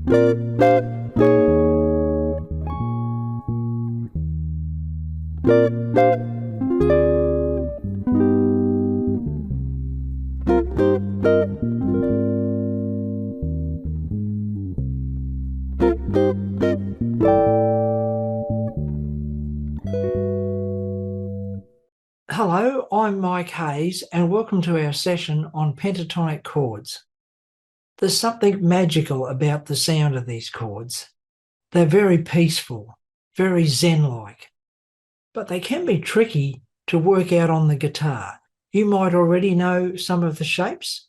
Hello, I'm Mike Hayes and welcome to our session on pentatonic chords. There's something magical about the sound of these chords. They're very peaceful, very zen-like, but they can be tricky to work out on the guitar. You might already know some of the shapes,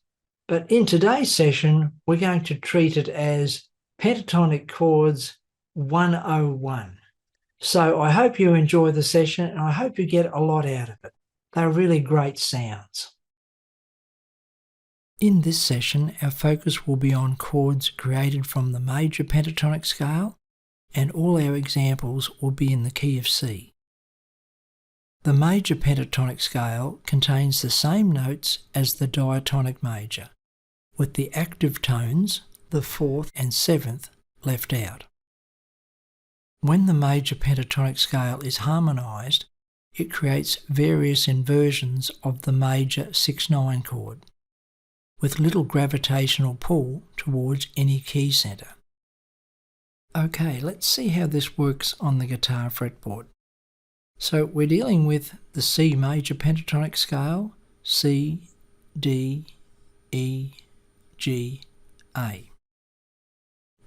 but in today's session, we're going to treat it as pentatonic chords 101. So I hope you enjoy the session and I hope you get a lot out of it. They're really great sounds. In this session, our focus will be on chords created from the major pentatonic scale, and all our examples will be in the key of C. The major pentatonic scale contains the same notes as the diatonic major, with the active tones, the 4th and 7th, left out. When the major pentatonic scale is harmonised, it creates various inversions of the major 6/9 chord, with little gravitational pull towards any key centre. Okay, let's see how this works on the guitar fretboard. So we're dealing with the C major pentatonic scale, C, D, E, G, A.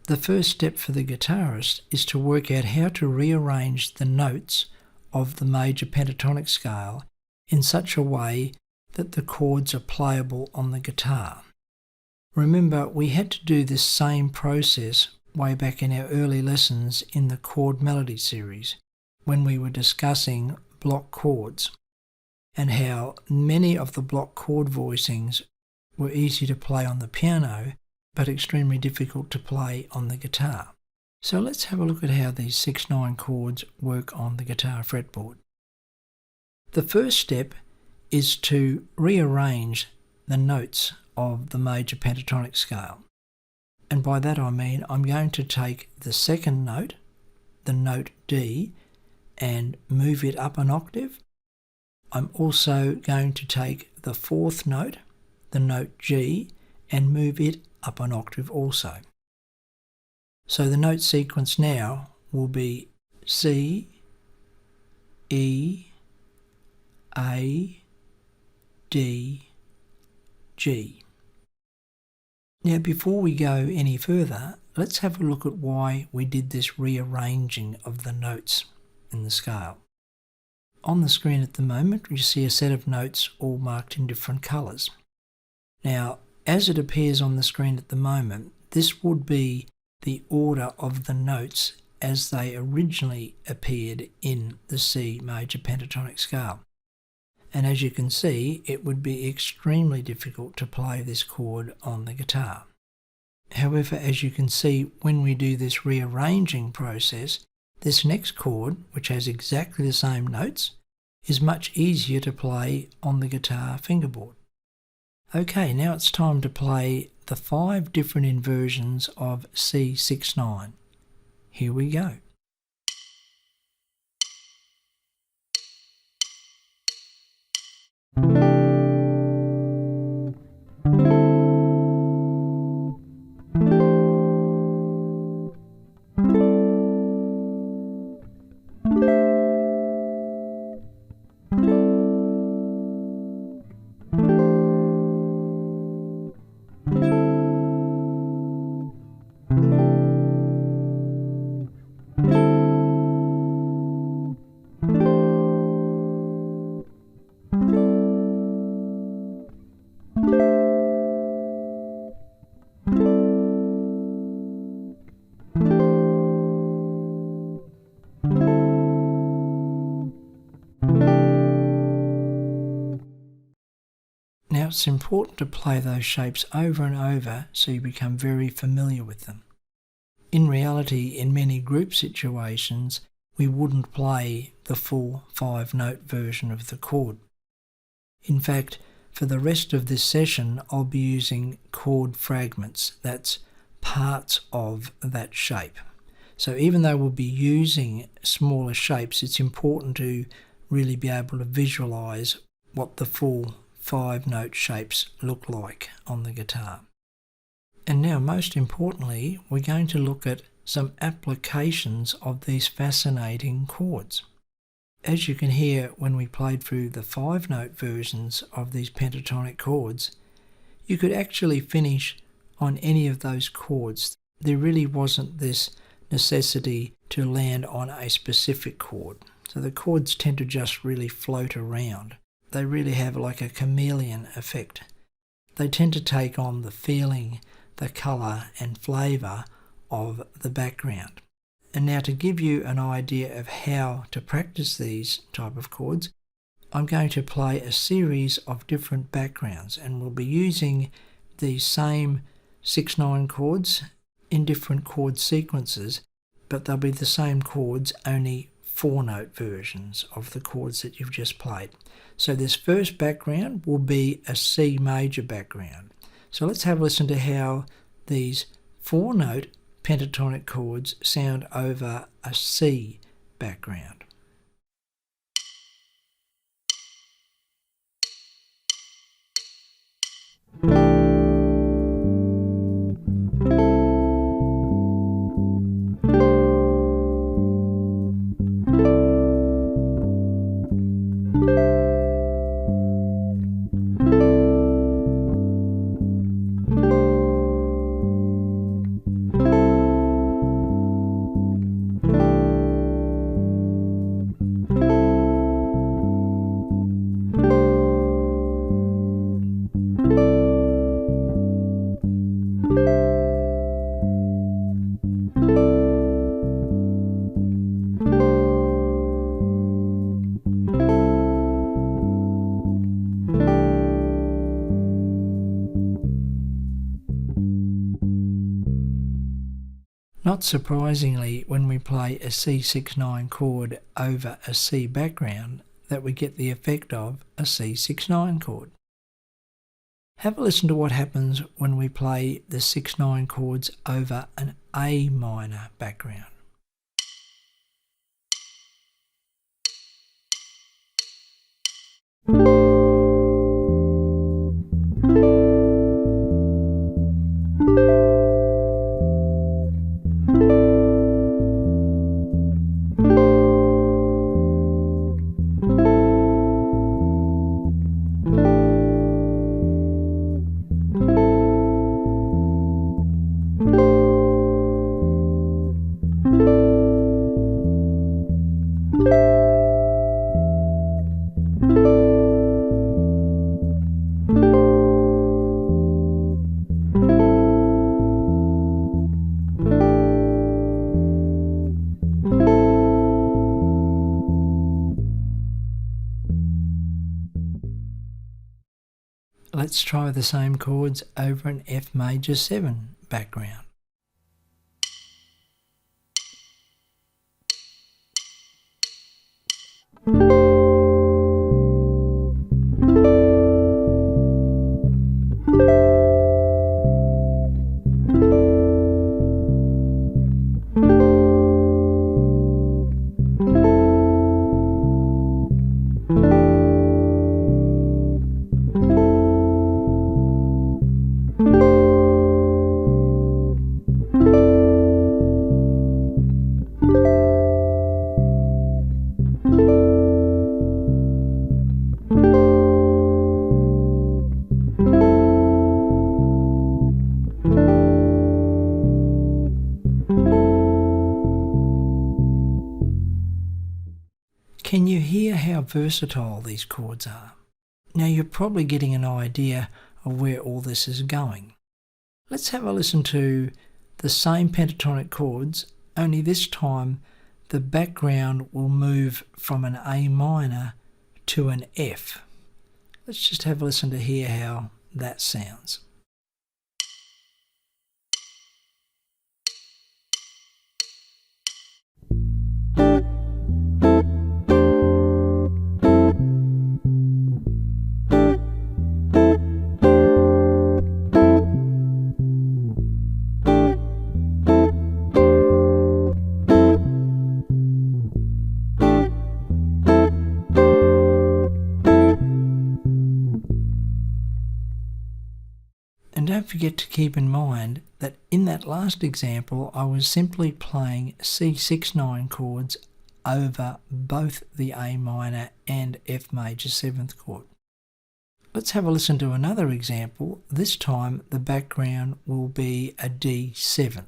The first step for the guitarist is to work out how to rearrange the notes of the major pentatonic scale in such a way that the chords are playable on the guitar. Remember, we had to do this same process way back in our early lessons in the chord melody series when we were discussing block chords and how many of the block chord voicings were easy to play on the piano but extremely difficult to play on the guitar. So let's have a look at how these 6/9 chords work on the guitar fretboard. The first step is to rearrange the notes of the major pentatonic scale. And by that I mean I'm going to take the second note, the note D, and move it up an octave. I'm also going to take the 4th note, the note G, and move it up an octave also. So the note sequence now will be C, E, A, D, G. Now before we go any further, let's have a look at why we did this rearranging of the notes in the scale. On the screen at the moment you see a set of notes all marked in different colours. Now as it appears on the screen at the moment, this would be the order of the notes as they originally appeared in the C major pentatonic scale. And as you can see, it would be extremely difficult to play this chord on the guitar. However, as you can see, when we do this rearranging process, this next chord, which has exactly the same notes, is much easier to play on the guitar fingerboard. Okay, now it's time to play the 5 different inversions of C6/9. Here we go. Now it's important to play those shapes over and over so you become very familiar with them. In reality, in many group situations, we wouldn't play the full 5-note version of the chord. In fact, for the rest of this session, I'll be using chord fragments, that's parts of that shape. So even though we'll be using smaller shapes, it's important to really be able to visualize what the full 5-note shapes look like on the guitar. And now, most importantly, we're going to look at some applications of these fascinating chords. As you can hear when we played through the 5-note versions of these pentatonic chords, you could actually finish on any of those chords. There really wasn't this necessity to land on a specific chord. So the chords tend to just really float around. They really have like a chameleon effect. They tend to take on the feeling, the colour and flavour of the background. And now, to give you an idea of how to practice these type of chords, I'm going to play a series of different backgrounds, and we'll be using these same 6/9 chords in different chord sequences, but they'll be the same chords, only 4-note versions of the chords that you've just played. So this first background will be a C major background. So let's have a listen to how these 4-note pentatonic chords sound over a C background. Not surprisingly, when we play a C6/9 chord over a C background, that we get the effect of a C6/9 chord. Have a listen to what happens when we play the 6/9 chords over an A minor background. Let's try the same chords over an F major 7 background. Can you hear how versatile these chords are? Now you're probably getting an idea of where all this is going. Let's have a listen to the same pentatonic chords, only this time the background will move from an A minor to an F. Let's just have a listen to hear how that sounds. don't forget to keep in mind that in that last example I was simply playing C6-9 chords over both the A minor and F major 7th chord. Let's have a listen to another example. This time the background will be a D7th.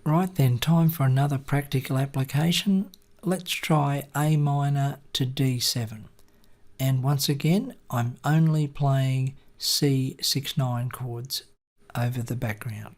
Right then, time for another practical application. Let's try A minor to D7. And once again, I'm only playing C6-9 chords over the background.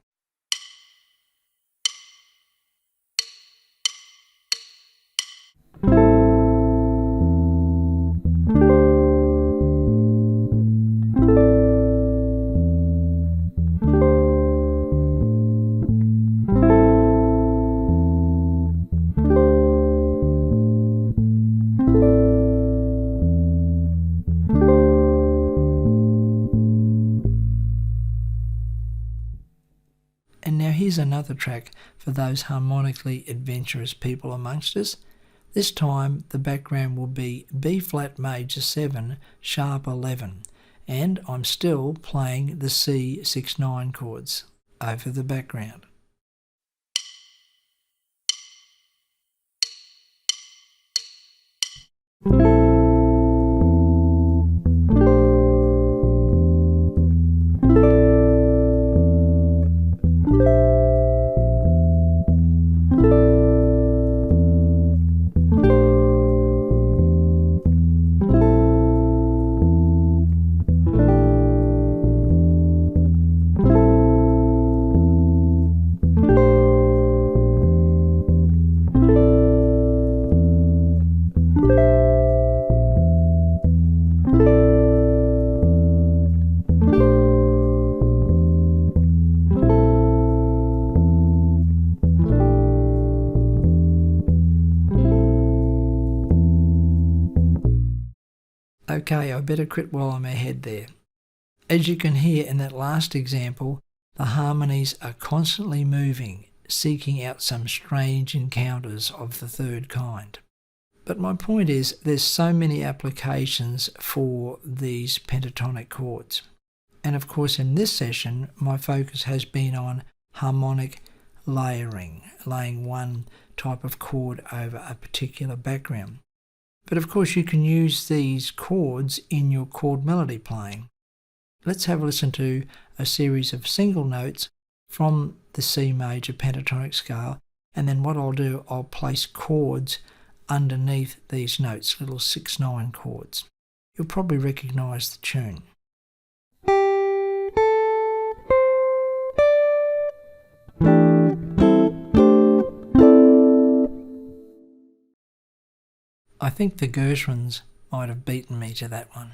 And now here's another track for those harmonically adventurous people amongst us. This time the background will be B flat major 7 sharp 11, and I'm still playing the C6-9 chords over the background. Okay, I better quit while I'm ahead there. As you can hear in that last example, the harmonies are constantly moving, seeking out some strange encounters of the third kind. But my point is, there's so many applications for these pentatonic chords. And of course in this session, my focus has been on harmonic layering, laying one type of chord over a particular background. But of course you can use these chords in your chord melody playing. Let's have a listen to a series of single notes from the C major pentatonic scale, and then what I'll do, I'll place chords underneath these notes, little 6-9 chords. You'll probably recognise the tune. I think the Gershwins might have beaten me to that one.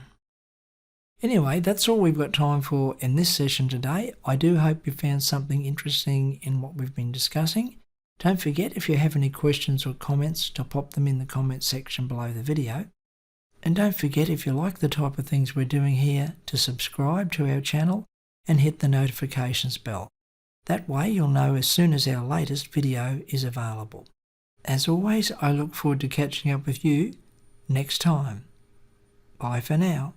Anyway, that's all we've got time for in this session today. I do hope you found something interesting in what we've been discussing. Don't forget, if you have any questions or comments, to pop them in the comments section below the video. And don't forget, if you like the type of things we're doing here, to subscribe to our channel and hit the notifications bell. That way you'll know as soon as our latest video is available. As always, I look forward to catching up with you next time. Bye for now.